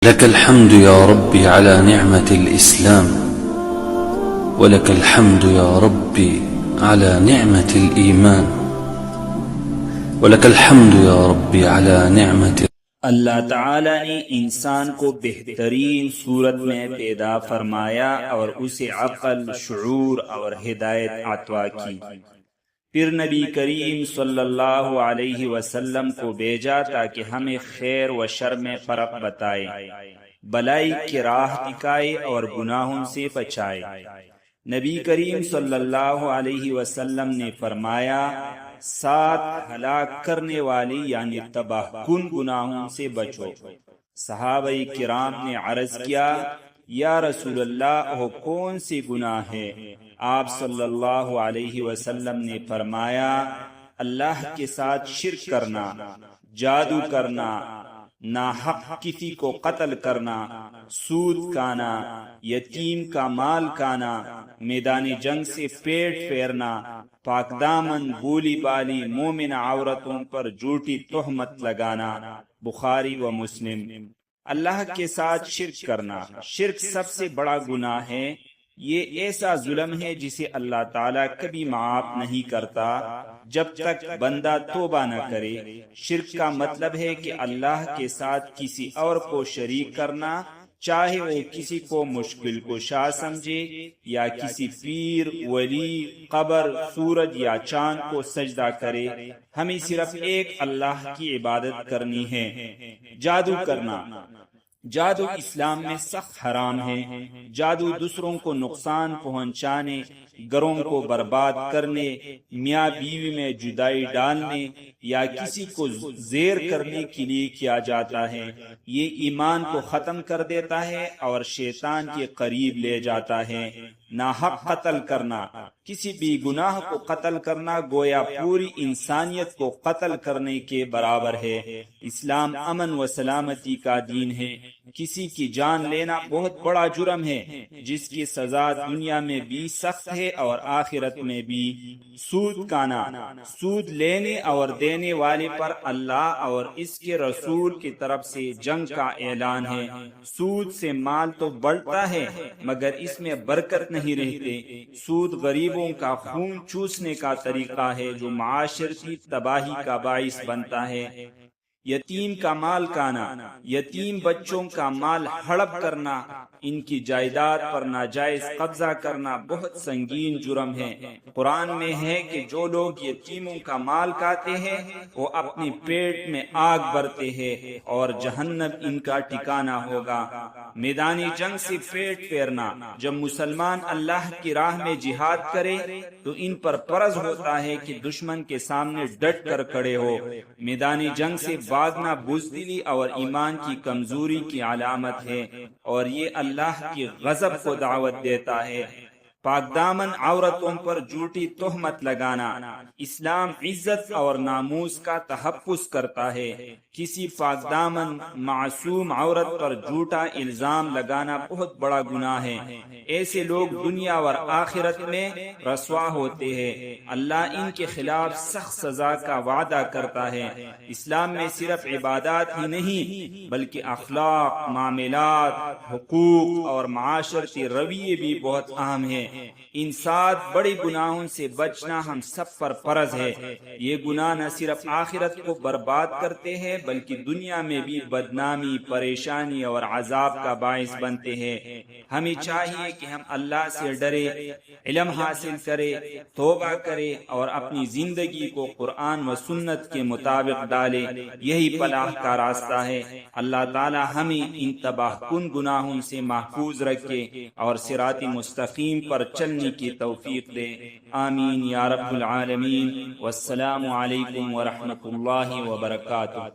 لك الحمد يا ربي على نعمة الإسلام، ولك الحمد يا ربي على نعمة الإيمان، ولك الحمد يا ربي على نعمة. اللہ تعالی نے انسان کو بہترین صورت میں پیدا فرمایا اور اسے عقل، شعور اور ہدایت عطا کی. پھر نبی کریم صلی اللہ علیہ وسلم کو بھیجا تاکہ ہمیں خیر و شر میں فرق بتائے، بلائی کی راہ دکھائے اور گناہوں سے بچائے. نبی کریم صلی اللہ علیہ وسلم نے فرمایا، 7 ہلاک کرنے والی یعنی تباہ کن گناہوں سے بچو. صحابہ کرام نے عرض کیا، یا رسول اللہ وہ کون سے گناہ ہے؟ آپ صلی اللہ علیہ وسلم نے فرمایا، اللہ کے ساتھ شرک کرنا، جادو کرنا، ناحق کسی کو قتل کرنا، سود کھانا، یتیم کا مال کھانا، میدان جنگ سے پیٹ پھیرنا، پاک دامن بولی بالی مومن عورتوں پر جھوٹی تہمت لگانا. بخاری و مسلم. اللہ کے ساتھ شرک کرنا، شرک سب سے بڑا گناہ ہے. یہ ایسا ظلم ہے جسے اللہ تعالیٰ کبھی معاف نہیں کرتا جب تک بندہ توبہ نہ کرے. شرک کا مطلب ہے کہ اللہ کے ساتھ کسی اور کو شریک کرنا، چاہے وہ کسی کو مشکل کشا سمجھے یا کسی پیر، ولی، قبر، سورج یا چاند کو سجدہ کرے. ہمیں صرف ایک اللہ کی عبادت کرنی ہے. جادو کرنا، جادو اسلام میں سخت حرام ہے. جادو دوسروں کو نقصان پہنچانے، گھروں کو برباد کرنے، میاں بیوی میں جدائی ڈالنے یا کسی کو زیر کرنے کے لیے کیا جاتا ہے. یہ ایمان کو ختم کر دیتا ہے اور شیطان کے قریب لے جاتا ہے. ناحق قتل کرنا، کسی بھی گناہ کو قتل کرنا گویا پوری انسانیت کو قتل کرنے کے برابر ہے. اسلام امن و سلامتی کا دین ہے. کسی کی جان لینا بہت بڑا جرم ہے جس کی سزا دنیا میں بھی سخت ہے اور آخرت میں بھی. سود کھانا، سود لینے اور دینے والے پر اللہ اور اس کے رسول کی طرف سے جنگ کا اعلان ہے. سود سے مال تو بڑھتا ہے مگر اس میں برکت نہیں رہتے. سود غریبوں کا خون چوسنے کا طریقہ ہے جو معاشرتی تباہی کا باعث بنتا ہے. یتیم کا مال کھانا، یتیم بچوں کا مال ہڑپ کرنا، ان کی جائیداد پر ناجائز قبضہ کرنا بہت سنگین جرم ہے. قرآن میں ہے کہ جو لوگ یتیموں کا مال کھاتے ہیں وہ اپنے پیٹ میں آگ بھرتے ہیں اور جہنم ان کا ٹھکانہ ہوگا. میدانی جنگ سے پیٹ پھیرنا، جب مسلمان اللہ کی راہ میں جہاد کرے تو ان پر فرض ہوتا ہے کہ دشمن کے سامنے ڈٹ کر کھڑے ہو. میدانی جنگ سے بھاگنا بزدلی اور ایمان کی کمزوری کی علامت ہے اور یہ اللہ کی غضب کو دعوت دیتا ہے. پاک دامن عورتوں پر جھوٹی تہمت لگانا، اسلام عزت اور ناموس کا تحفظ کرتا ہے. کسی پاک دامن معصوم عورت پر جھوٹا الزام لگانا بہت بڑا گناہ ہے. ایسے لوگ دنیا اور آخرت میں رسوا ہوتے ہیں. اللہ ان کے خلاف سخت سزا کا وعدہ کرتا ہے. اسلام میں صرف عبادات ہی نہیں بلکہ اخلاق، معاملات، حقوق اور معاشرتی رویے بھی بہت اہم ہیں. ان 7 بڑے گناہوں سے بچنا ہم سب پر فرض ہے. یہ گناہ نہ صرف آخرت کو برباد کرتے ہیں بلکہ دنیا میں بھی بدنامی، پریشانی اور عذاب کا باعث بنتے ہیں. ہمیں چاہیے کہ ہم اللہ سے ڈرے، علم حاصل کرے، توبہ کرے اور اپنی زندگی کو قرآن و سنت کے مطابق ڈالے. یہی فلاح کا راستہ ہے. اللہ تعالی ہمیں ان تباہ کن گناہوں سے محفوظ رکھے اور صراط مستقیم پر چلنے کی توفیق دے. آمین یا رب العالمین. والسلام علیکم ورحمۃ اللہ وبرکاتہ.